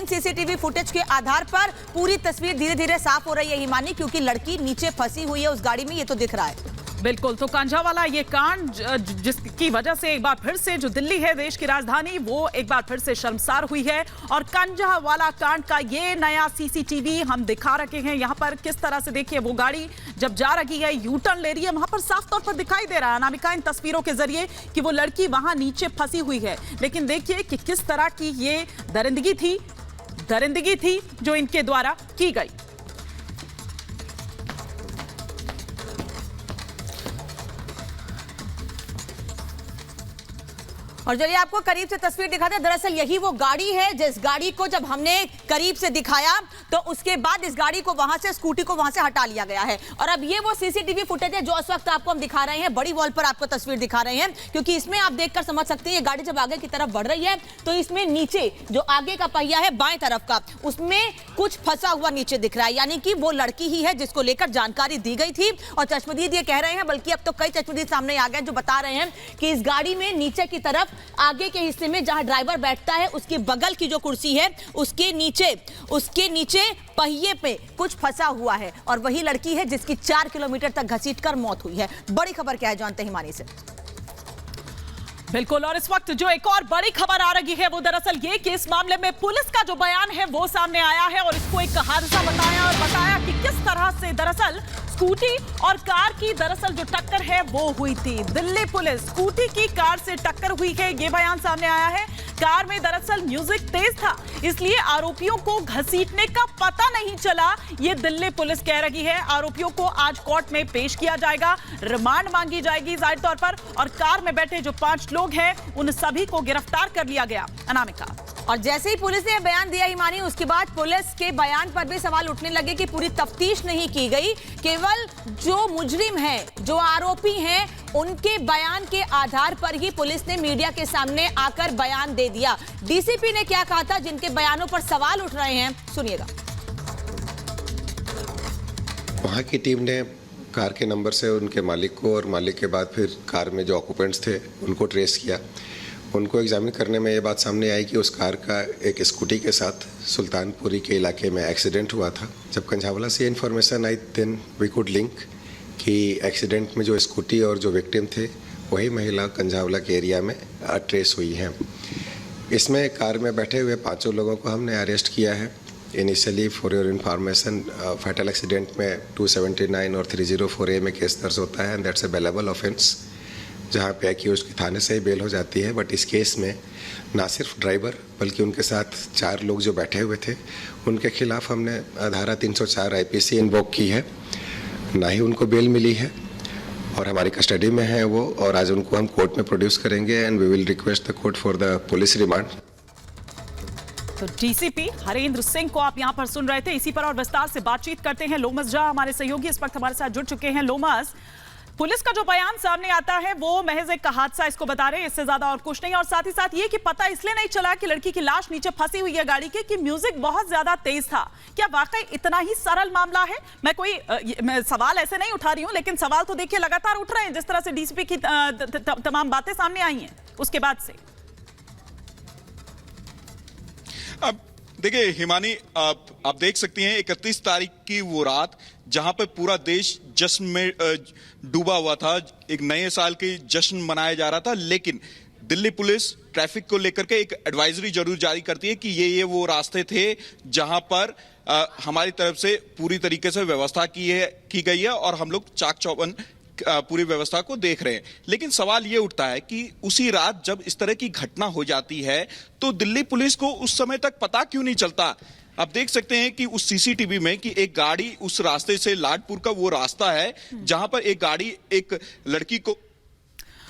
इन CCTV footage के आधार पर पूरी तस्वीर धीरे धीरे साफ हो रही है हिमानी, क्योंकि लड़की नीचे फंसी हुई है उस गाड़ी में, ये तो दिख रहा है। बिल्कुल, तो कांझावाला ये कांड जिसकी वजह से एक बार फिर से जो दिल्ली है देश की राजधानी, वो एक बार फिर से शर्मसार हुई है। और कांझावाला कांड का ये नया सीसीटीवी हम दिखा रखे हैं यहाँ पर। किस तरह से देखिए वो गाड़ी जब जा रही है, यू टर्न ले रही है, वहां पर साफ तौर पर दिखाई दे रहा है अनामिका इन तस्वीरों के जरिए कि वो लड़की वहां नीचे फंसी हुई है। लेकिन देखिए कि किस तरह की ये दरिंदगी थी जो इनके द्वारा की गई। और चलिए आपको करीब से तस्वीर दिखाते हैं। दरअसल यही वो गाड़ी है जिस गाड़ी को जब हमने करीब से दिखाया तो उसके बाद इस गाड़ी को वहां से, स्कूटी को वहां से हटा लिया गया है। और अब ये वो सीसीटीवी फुटेज है जो इस वक्त आपको हम दिखा रहे हैं, बड़ी वॉल पर आपको तस्वीर दिखा रहे हैं, क्योंकि इसमें आप देखकर समझ सकते हैं ये गाड़ी जब आगे की तरफ बढ़ रही है तो इसमें नीचे जो आगे का पहिया है बाएं तरफ का, उसमें कुछ फंसा हुआ नीचे दिख रहा है, यानी कि वो लड़की ही है जिसको लेकर जानकारी दी गई थी। और चश्मदीद ये कह रहे हैं, बल्कि अब तो कई चश्मदीद सामने आ गए जो बता रहे हैं कि इस गाड़ी में नीचे की तरफ आगे के हिस्से में जहां ड्राइवर बैठता है उसके बगल की जो कुर्सी है उसके नीचे पहिए पे कुछ फंसा हुआ है, और वही लड़की है जिसकी 4 किलोमीटर तक घसीटकर मौत हुई है। बड़ी खबर क्या है जानते हैं हिमानी से। बिल्कुल, और इस वक्त जो एक और बड़ी खबर आ रही है वो दरअसल ये कि इस मामले में पुलिस का जो बयान है वो सामने आया है और इसको एक हादसा बताया कि किस तरह से दरअसल स्कूटी और कार की दरअसल जो टक्कर है वो हुई थी। दिल्ली पुलिस स्कूटी की कार से टक्कर हुई है, ये बयान सामने आया है। कार में दरअसल म्यूजिक तेज था, इसलिए आरोपियों को घसीटने का पता नहीं चला, ये दिल्ली पुलिस कह रही है। आरोपियों को आज कोर्ट में पेश किया जाएगा, रिमांड मांगी जाएगी जाहिर तौर पर, और कार में बैठे जो 5 लोग हैं उन सभी को गिरफ्तार कर लिया गया। अनामिका, और जैसे ही पुलिस ने बयान दिया हिमानी, उसके बाद पुलिस के बयान पर भी सवाल उठने लगे कि पूरी तफ्तीश नहीं की गई, केवल जो मुजरिम है, जो आरोपी हैं, उनके बयान के आधार पर ही पुलिस ने मीडिया के सामने आकर बयान दे दिया। डीसीपी ने क्या कहा था, जिनके बयानों पर सवाल उठ रहे हैं, सुनिएगा। वहां की टीम ने कार के नंबर से उनके मालिक को, और मालिक के बाद फिर कार में जो ऑक्यूपेंट्स थे उनको ट्रेस किया। उनको एग्जामिन करने में ये बात सामने आई कि उस कार का एक स्कूटी के साथ सुल्तानपुरी के इलाके में एक्सीडेंट हुआ था। जब कांझावाला से इन्फॉर्मेशन आई, देन वी कुड लिंक कि एक्सीडेंट में जो स्कूटी और जो विक्टिम थे वही महिला कांझावाला के एरिया में ट्रेस हुई हैं। इसमें कार में बैठे हुए 5 लोगों को हमने अरेस्ट किया है। Initially for your information, fatal accident में 279 और 304A में केस दर्ज होता है, and that's a bailable offence, जहाँ पे एक्यूज की थाने से ही बेल हो जाती है। बट इस केस में ना सिर्फ ड्राइवर बल्कि उनके साथ 4 लोग जो बैठे हुए थे उनके खिलाफ हमने धारा 304 IPC इन्वोक की है, ना ही उनको बेल मिली है और हमारी कस्टडी में है वो, और आज उनको हम कोर्ट में प्रोड्यूस करेंगे and we will request the court for the police remand. तो डीसीपी हरेंद्र सिंह को आप यहां पर सुन रहे थे। इसी पर और विस्तार से बातचीत करते हैं। लोमस झा हमारे सहयोगी इस वक्त हमारे साथ जुड़ चुके हैं। लोमस, पुलिस का जो बयान सामने आता है वो महज एक हादसा इसको बता रहे हैं, इससे ज्यादा और कुछ नहीं। और साथ ही साथ ये कि पता इसलिए नहीं चला कि लड़की की लाश नीचे फंसी हुई है गाड़ी के, कि म्यूजिक बहुत ज्यादा तेज था। क्या वाकई इतना ही सरल मामला है? मैं सवाल ऐसे नहीं उठा रही हूं, लेकिन सवाल तो देखिए लगातार उठ रहे हैं जिस तरह से डीसीपी की तमाम बातें सामने आई हैं उसके बाद से। अब देखिए हिमानी, आप देख सकती हैं 31 तारीख की वो रात जहां पर पूरा देश जश्न में डूबा हुआ था, एक नए साल की जश्न मनाया जा रहा था। लेकिन दिल्ली पुलिस ट्रैफिक को लेकर के एक एडवाइजरी जरूर जारी करती है कि ये वो रास्ते थे जहां पर हमारी तरफ से पूरी तरीके से व्यवस्था की गई है और हम लोग चाक चौबंद पूरी व्यवस्था को देख रहे हैं। लेकिन सवाल ये उठता है कि उसी रात जब इस तरह की घटना हो जाती है तो दिल्ली पुलिस को उस समय तक पता क्यों नहीं चलता? आप देख सकते हैं कि उस सीसीटीवी में कि एक गाड़ी उस रास्ते से, लाडपुर का वो रास्ता है जहां पर एक गाड़ी एक लड़की को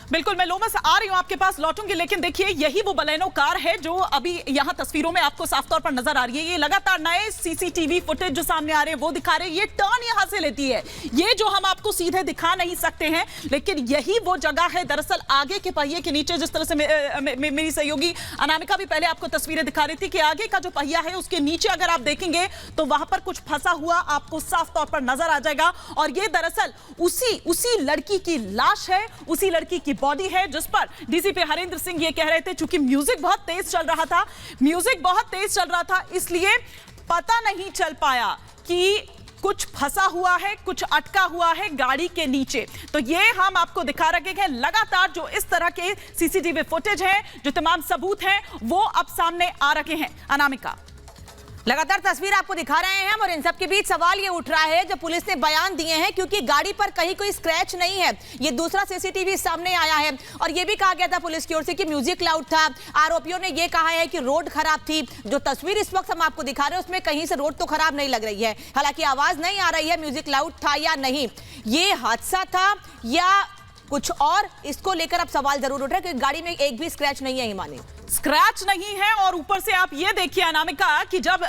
बिल्कुल, मैं लोमस आ रही हूं आपके पास, लौटूंगी, लेकिन देखिए यही वो बलेनो कार है जो अभी यहां तस्वीरों में आपको साफ तौर पर नजर आ रही है। ये लगातार नए सीसीटीवी फुटेज जो सामने आ रहे हैं वो दिखा रहे हैं, ये टर्न यहां से लेती है, ये जो हम आपको सीधे दिखा नहीं सकते हैं, लेकिन यही वो जगह है दरअसल आगे के पहिए के नीचे। जिस तरह से मेरी सहयोगी अनामिका भी पहले आपको तस्वीरें दिखा रही थी कि आगे का जो पहिया है उसके नीचे अगर आप देखेंगे तो वहां पर कुछ फंसा हुआ आपको साफ तौर पर नजर आ जाएगा। और ये दरअसल उसी लड़की की लाश है, उसी लड़की की बॉडी है, जिस पर डीसीपी हरेंद्र सिंह ये कह रहे थे चूंकि म्यूजिक बहुत तेज चल रहा था, इसलिए पता नहीं चल पाया कि कुछ फंसा हुआ है, कुछ अटका हुआ है गाड़ी के नीचे। तो ये हम आपको दिखा रहे हैं लगातार जो इस तरह के सीसीटीवी फुटेज है, जो तमाम सबूत हैं, वो अब सामने आ रहे हैं। अनामिका, लगातार तस्वीर आपको दिखा रहे हैं हम, और इन सब के बीच सवाल ये उठ रहा है जो पुलिस ने बयान दिए हैं, क्योंकि गाड़ी पर कहीं कोई स्क्रैच नहीं है। ये दूसरा सीसीटीवी सामने आया है और ये भी कहा गया था पुलिस की ओर से कि म्यूजिक लाउड था। आरोपियों ने ये कहा है कि रोड खराब थी। जो तस्वीर इस वक्त हम आपको दिखा रहे हैं उसमें कहीं से रोड तो खराब नहीं लग रही है, हालांकि आवाज नहीं आ रही है म्यूजिक लाउड था या नहीं। ये हादसा था या कुछ और, इसको लेकर अब सवाल जरूर उठ रहा है, क्योंकि गाड़ी में एक भी स्क्रैच नहीं है। हिमानी, स्क्रैच नहीं है, और ऊपर से आप ये देखिए अनामिका कि जब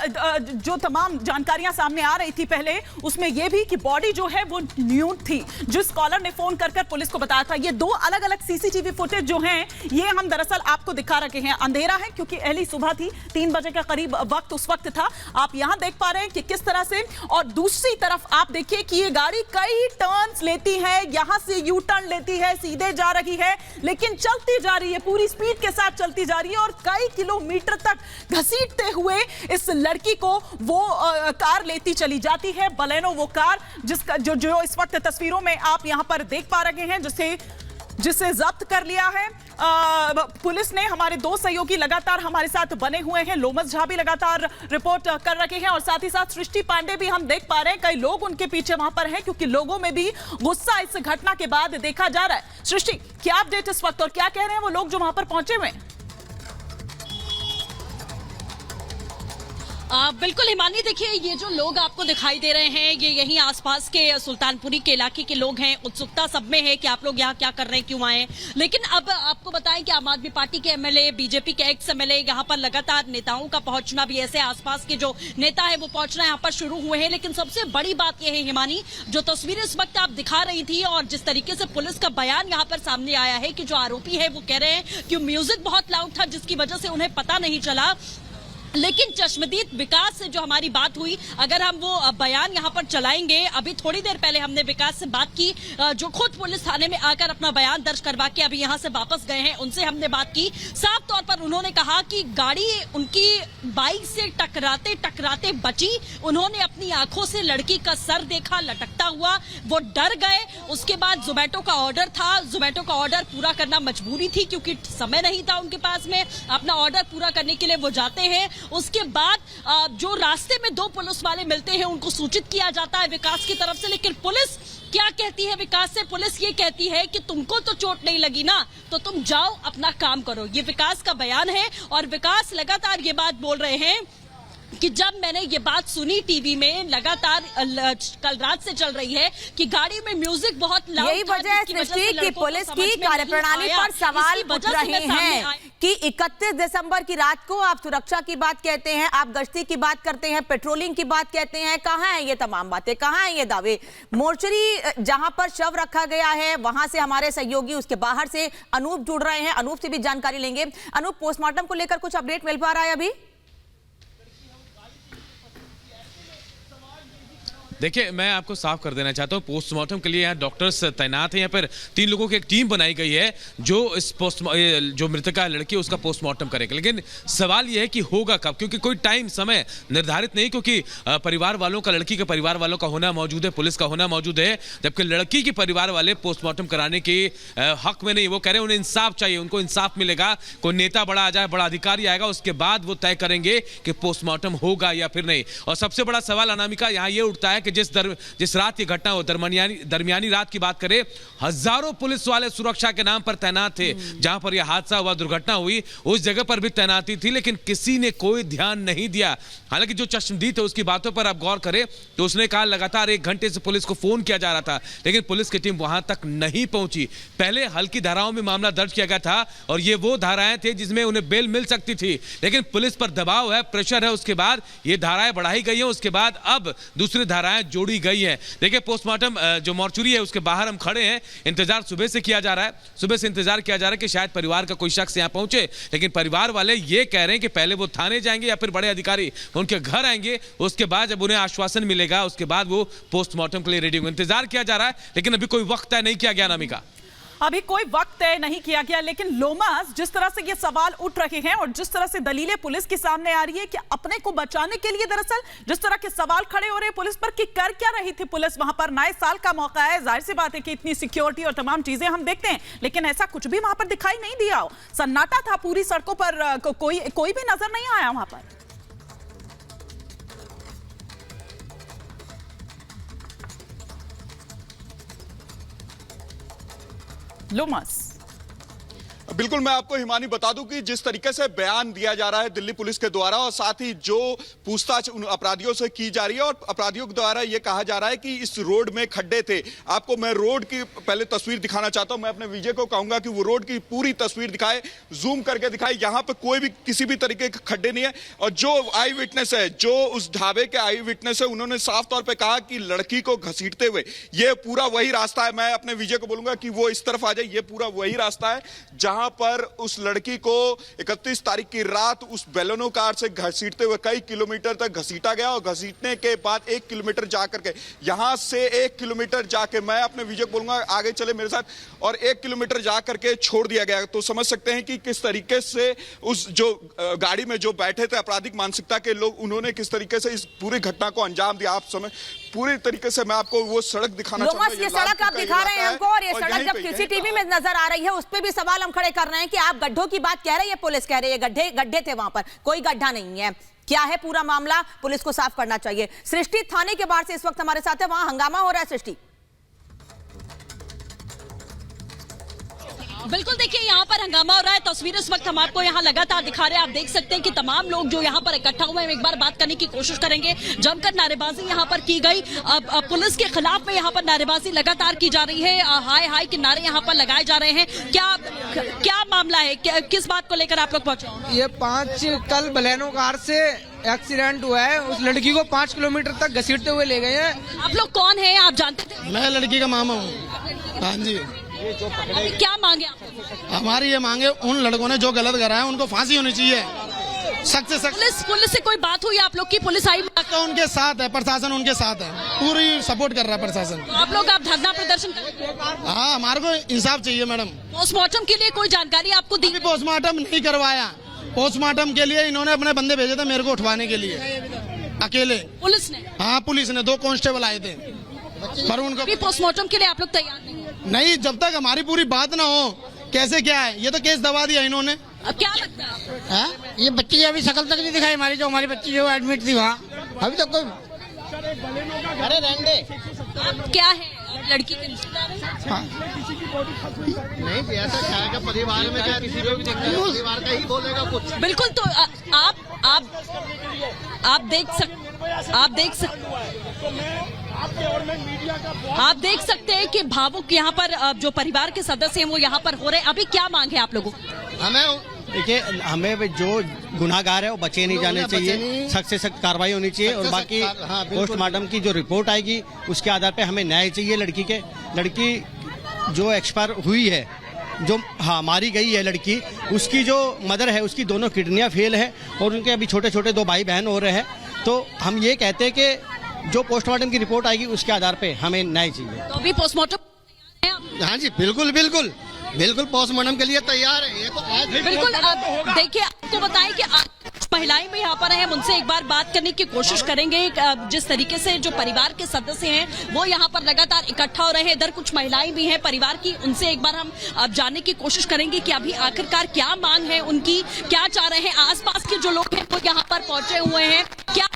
जो तमाम जानकारियां सामने आ रही थी पहले, उसमें ये भी कि बॉडी जो है वो न्यूड थी। जिस कॉलर ने फोन कर पुलिस को बताया था। ये दो अलग अलग सीसीटीवी फुटेज जो हैं, ये हम दरअसल आपको दिखा रखे हैं। अंधेरा है क्योंकि अहली सुबह थी, 3 बजे के करीब वक्त उस वक्त था। आप यहां देख पा रहे हैं कि किस तरह से, और दूसरी तरफ आप देखिए कि ये गाड़ी कई टर्न्स लेती है, यहां से यू टर्न लेती है, सीधे जा रही है, लेकिन चलती जा रही है, पूरी स्पीड के साथ चलती जा रही है और कई किलोमीटर तक घसीटते हुए इस लड़की को वो कार लेती चली जाती है। बलेनो वो कार जिसका जो इस वक्त तस्वीरों में आप यहां पर देख पा रहे हैं, जिसे जब्त कर लिया है पुलिस ने। हमारे 2 सहयोगी लगातार हमारे साथ बने हुए हैं, लोमस झा भी लगातार रिपोर्ट कर रखे हैं, और साथ ही साथ सृष्टि पांडे भी हम देख पा रहे हैं। कई लोग उनके पीछे वहां पर हैं, क्योंकि लोगों में भी गुस्सा इस घटना के बाद देखा जा रहा है। सृष्टि, क्या अपडेट इस वक्त, और क्या कह रहे हैं वो लोग जो वहां पर पहुंचे हुए हैं? बिल्कुल हिमानी, देखिए ये जो लोग आपको दिखाई दे रहे हैं, ये यहीं आसपास के सुल्तानपुरी के इलाके के लोग हैं। उत्सुकता सब में है कि आप लोग यहाँ क्या कर रहे हैं, क्यों आए। लेकिन अब आपको बताएं कि आम आदमी पार्टी के एमएलए, बीजेपी के एक्स एमएलए, यहाँ पर लगातार नेताओं का पहुंचना भी, ऐसे आसपास के जो नेता है वो पहुंचना यहाँ पर शुरू हुए हैं। लेकिन सबसे बड़ी बात यह है हिमानी, जो तस्वीरें इस वक्त आप दिखा रही थी और जिस तरीके से पुलिस का बयान यहाँ पर सामने आया है कि जो आरोपी है वो कह रहे हैं कि म्यूजिक बहुत लाउड था जिसकी वजह से उन्हें पता नहीं चला। लेकिन चश्मदीद विकास से जो हमारी बात हुई, अगर हम वो बयान यहाँ पर चलाएंगे, अभी थोड़ी देर पहले हमने विकास से बात की, जो खुद पुलिस थाने में आकर अपना बयान दर्ज करवा के अभी यहाँ से वापस गए हैं, उनसे हमने बात की। साफ तौर पर उन्होंने कहा कि गाड़ी उनकी बाइक से टकराते टकराते बची। उन्होंने अपनी आंखों से लड़की का सर देखा लटकता हुआ, वो डर गए। उसके बाद जोमेटो का ऑर्डर था, जोमेटो का ऑर्डर पूरा करना मजबूरी थी क्योंकि समय नहीं था उनके पास में, अपना ऑर्डर पूरा करने के लिए वो जाते हैं। उसके बाद जो रास्ते में 2 पुलिस वाले मिलते हैं, उनको सूचित किया जाता है विकास की तरफ से। लेकिन पुलिस क्या कहती है विकास से? पुलिस ये कहती है कि तुमको तो चोट नहीं लगी ना, तो तुम जाओ अपना काम करो। ये विकास का बयान है, और विकास लगातार ये बात बोल रहे हैं कि जब मैंने ये बात सुनी टीवी में, लगातार कल रात से चल रही है कि गाड़ी में म्यूजिक बहुत लाउड था, यही वजह है सृष्टि कि पुलिस की कार्यप्रणाली पर सवाल उठ रहे हैं कि 31 दिसंबर की रात को आप सुरक्षा की बात कहते हैं, आप गश्ती की बात करते हैं, पेट्रोलिंग की बात कहते हैं, कहां है ये तमाम बातें, कहां है ये दावे? मोर्चरी जहां पर शव रखा गया है वहां से हमारे सहयोगी, उसके बाहर से अनूप जुड़ रहे हैं, अनूप से भी जानकारी लेंगे। अनूप, पोस्टमार्टम को लेकर कुछ अपडेट मिल पा रहा है अभी? देखिए, मैं आपको साफ कर देना चाहता हूँ, पोस्टमार्टम के लिए यहाँ डॉक्टर्स तैनात हैं। यहाँ पर 3 लोगों की एक टीम बनाई गई है जो इस जो मृतका लड़की है उसका पोस्टमार्टम करेगा। लेकिन सवाल यह है कि होगा कब, क्योंकि कोई टाइम समय निर्धारित नहीं, क्योंकि परिवार वालों का, लड़की के परिवार वालों का होना मौजूद है, पुलिस का होना मौजूद है, जबकि लड़की के परिवार वाले पोस्टमार्टम कराने के हक में नहीं। वो कह रहे हैं उन्हें इंसाफ चाहिए, उनको इंसाफ मिलेगा। कोई नेता बड़ा आ जाए, बड़ा अधिकारी आएगा, उसके बाद वो तय करेंगे कि पोस्टमार्टम होगा या फिर नहीं। और सबसे बड़ा सवाल अनामिका यहाँ ये उठता है कि जिस रात ये घटना हो, दरमियानी रात की बात करें, हजारों पुलिस वाले सुरक्षा के नाम पर तैनात थे। जहां पर यह हादसा हुआ, दुर्घटना हुई, उस जगह पर भी तैनाती थी, लेकिन किसी ने कोई ध्यान नहीं दिया। हालांकि जो चश्मदीद है उसकी बातों पर आप गौर करें तो उसने कहा लगातार 1 घंटे से पुलिस को फोन किया जा रहा था, लेकिन पुलिस की टीम वहां तक नहीं पहुंची। पहले हल्की धाराओं में मामला दर्ज किया गया था, और ये वो धाराएं थे जिसमें उन्हें बेल मिल सकती थी, लेकिन पुलिस पर दबाव है, प्रेशर है, उसके बाद ये धाराएं बढ़ाई गई हैं। उसके बाद अब दूसरी धाराएं जोड़ी गई है। देखिए, पोस्टमार्टम जो मॉर्चरी है उसके बाहर हम खड़े हैं, इंतजार सुबह से किया जा रहा है, सुबह से इंतजार किया जा रहा है कि शायद परिवार का कोई शख्स यहां पहुंचे, लेकिन परिवार वाले ये कह रहे हैं कि पहले वो थाने जाएंगे या फिर बड़े अधिकारी उनके घर आएंगे, उसके बाद जब उन्हें आश्वासन मिलेगा उसके बाद वो पोस्टमार्टम के लिए रेडी होंगे। इंतजार किया जा रहा है, लेकिन अभी कोई वक्त तय नहीं किया गया। नामिका, अभी कोई वक्त तय नहीं किया गया, लेकिन लोमस जिस तरह से ये सवाल उठ रहे हैं और जिस तरह से दलीलें पुलिस के सामने आ रही है कि अपने को बचाने के लिए दरअसल जिस तरह के सवाल खड़े हो रहे हैं पुलिस पर कि कर क्या रही थी पुलिस वहां पर। नए साल का मौका है, जाहिर सी बात है कि इतनी सिक्योरिटी और तमाम चीजें हम देखते हैं, लेकिन ऐसा कुछ भी वहां पर दिखाई नहीं दिया। सन्नाटा था पूरी सड़कों पर, कोई भी नजर नहीं आया वहां पर। लोमस बिल्कुल, मैं आपको हिमानी बता दूं कि जिस तरीके से बयान दिया जा रहा है दिल्ली पुलिस के द्वारा और साथ ही जो पूछताछ उन अपराधियों से की जा रही है और अपराधियों के द्वारा यह कहा जा रहा है कि इस रोड में खड्डे थे। आपको मैं रोड की पहले तस्वीर दिखाना चाहता हूं। मैं अपने विजय को कहूंगा कि वो रोड की पूरी तस्वीर दिखाए, जूम करके दिखाए। यहां पे कोई भी किसी भी तरीके के खड्डे नहीं है। और जो आई विटनेस है, जो उस ढाबे के आई विटनेस है, उन्होंने साफ तौर पर कहा कि लड़की को घसीटते हुए ये पूरा वही रास्ता है। मैं अपने विजय को बोलूंगा कि वो इस तरफ आ जाए। ये पूरा वही रास्ता है जहां पर उस लड़की को 31 तारीख की रात उस बेलोनो कार से घसीटते हुए कई किलोमीटर तक घसीटा गया और घसीटने के बाद 1 किलोमीटर जाकर के यहां से 1 किलोमीटर जाके, मैं अपने विजय को बोलूंगा आगे चले मेरे साथ, और 1 किलोमीटर जाकर के छोड़ दिया गया। तो समझ सकते हैं कि किस तरीके से उस जो गाड़ी में जो बैठे थे आपराधिक मानसिकता के लोग, उन्होंने किस तरीके से इस पूरी घटना को अंजाम दिया। आप समय पूरी तरीके से मैं आपको वो सड़क दिखाना चाहूंगा। ये सड़क आप दिखा रहे हैं हमको, और ये सड़क जब सीसीटीवी में नजर आ रही है उस पे भी सवाल हम खड़े कर रहे हैं कि आप गड्ढों की बात कह रही है, पुलिस कह रही है गड्ढे थे वहां पर, कोई गड्ढा नहीं है। क्या है पूरा मामला, पुलिस को साफ करना चाहिए। सृष्टि थाने के बाहर से इस वक्त हमारे साथ है, वहां हंगामा हो रहा है। सृष्टि, बिल्कुल, देखिए यहाँ पर हंगामा हो रहा है। तस्वीर इस वक्त हम आपको यहाँ लगातार दिखा रहे हैं। आप देख सकते हैं कि तमाम लोग जो यहाँ पर इकट्ठा हुए हैं, एक बार बात करने की कोशिश करेंगे। जमकर नारेबाजी यहाँ पर की गई, अब पुलिस के खिलाफ में यहाँ पर नारेबाजी लगातार की जा रही है। हाय हाय के नारे यहाँ पर लगाए जा रहे हैं। क्या मामला है, किस बात को लेकर आप लोग पहुंचे? ये 5 कल बलेनो कार से एक्सीडेंट हुआ है। उस लड़की को 5 किलोमीटर तक घसीटते हुए ले गए हैं। आप लोग कौन है, आप जानते थे? मैं लड़की का मामा हूँ। हाँ जी। क्या मांगे आप? हमारी ये मांगे, उन लड़कों ने जो गलत करा है उनको फांसी होनी चाहिए, सख्त से सख्त। पुलिस से कोई बात हुई आप लोग की? पुलिस आई? तो उनके साथ है, प्रशासन उनके साथ है, पूरी सपोर्ट कर रहा है प्रशासन। आप धरना प्रदर्शन कर? हाँ, हमारे को इंसाफ चाहिए मैडम। पोस्टमार्टम के लिए कोई जानकारी आपको दी? पोस्टमार्टम नहीं करवाया। पोस्टमार्टम के लिए इन्होंने अपने बंदे भेजे थे मेरे को उठवाने के लिए, अकेले। पुलिस ने? हाँ, पुलिस ने 2 कांस्टेबल आए थे, पर उनको पोस्टमार्टम के लिए आप लोग तैयार नहीं। जब तक हमारी पूरी बात ना हो, कैसे क्या है, ये तो केस दबा दिया इन्होंने। अब क्या लगता है? ये बच्ची अभी शक्ल तक नहीं दिखाई हमारी, जो हमारी बच्ची जो एडमिट थी वहाँ, अभी तक कोई। अरे रहने आप क्या है, लड़की के रिश्तेदार हैं? हाँ। नहीं, ऐसा क्या है, परिवार में क्या किसी को भी देखते हैं, परिवार का ही बोलेगा कुछ। बिल्कुल, तो आप देख सकते हैं कि भावुक यहाँ पर जो परिवार के सदस्य हैं वो यहाँ पर हो रहे हैं। अभी क्या मांग है आप लोगों को? देखिए, हमें जो गुनाहगार है वो बचे नहीं जाने चाहिए, सख्त से सख्त कार्रवाई होनी चाहिए, और बाकी पोस्टमार्टम की जो रिपोर्ट आएगी उसके आधार पे हमें न्याय चाहिए। लड़की जो एक्सपायर हुई है, जो मारी गई है लड़की, उसकी जो मदर है उसकी दोनों किडनियां फेल है और उनके अभी छोटे छोटे 2 भाई बहन हो रहे हैं। तो हम ये कहते हैं कि जो पोस्टमार्टम की रिपोर्ट आएगी उसके आधार पे हमें न्याय चाहिए। तो अभी पोस्टमार्टम? हाँ जी, बिल्कुल पोस्टमार्टम के लिए तैयार है। ये तो बिल्कुल, देखिए आपको बताएं कि महिलाएं भी यहाँ पर हैं, उनसे एक बार बात करने की कोशिश करेंगे। जिस तरीके से जो परिवार के सदस्य हैं वो यहाँ पर लगातार इकट्ठा हो रहे हैं, इधर कुछ महिलाएं भी हैं परिवार की, उनसे एक बार हम अब जानने की कोशिश करेंगे कि अभी आखिरकार क्या मांग है उनकी, क्या चाह रहे हैं। आसपास के जो लोग हैं वो यहाँ पर पहुंचे हुए हैं। क्या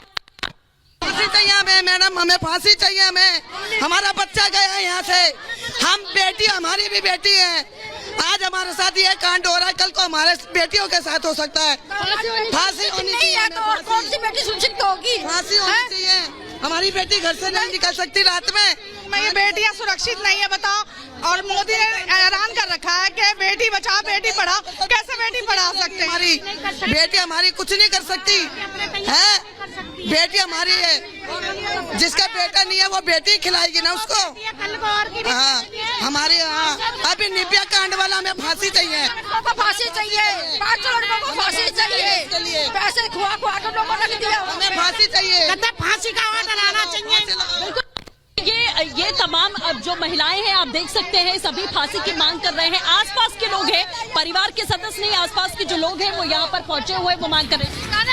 फांसी चाहिए हमें मैडम, हमें फांसी चाहिए। हमें हमारा बच्चा गया है यहाँ से, हम बेटी, हमारी भी बेटी है। आज हमारे साथ ये कांड हो रहा है, कल को हमारे बेटियों के साथ हो सकता है। फांसी होनी चाहिए। कौन सी बेटी सुरक्षित होगी? फांसी होनी चाहिए। हमारी बेटी घर से नहीं निकल सकती रात में। ये बेटियां सुरक्षित नहीं है, बताओ। और मोदी ने ऐलान कर रखा है कि बेटी बचाओ बेटी पढ़ाओ। कैसे बेटी पढ़ा सकते हैं? हमारी बेटी हमारी कुछ नहीं कर सकती है। बेटी हमारी है, जिसका बेटा नहीं है वो बेटी खिलाएगी ना उसको। हाँ, हमारे यहाँ अभी निर्भया कांड वाला हमें फांसी चाहिए। फांसी चाहिए, 5 लड़कों को फांसी चाहिए। पैसे खुआ के लोगों ने दिया, हमें फांसी चाहिए। फांसी का आवाज लाना चाहिए। ये तमाम अब जो महिलाएं हैं आप देख सकते हैं सभी फांसी की मांग कर रहे हैं। आसपास के लोग हैं, परिवार के सदस्य नहीं, आसपास के जो लोग हैं वो यहाँ पर पहुंचे हुए वो मांग कर रहे हैं।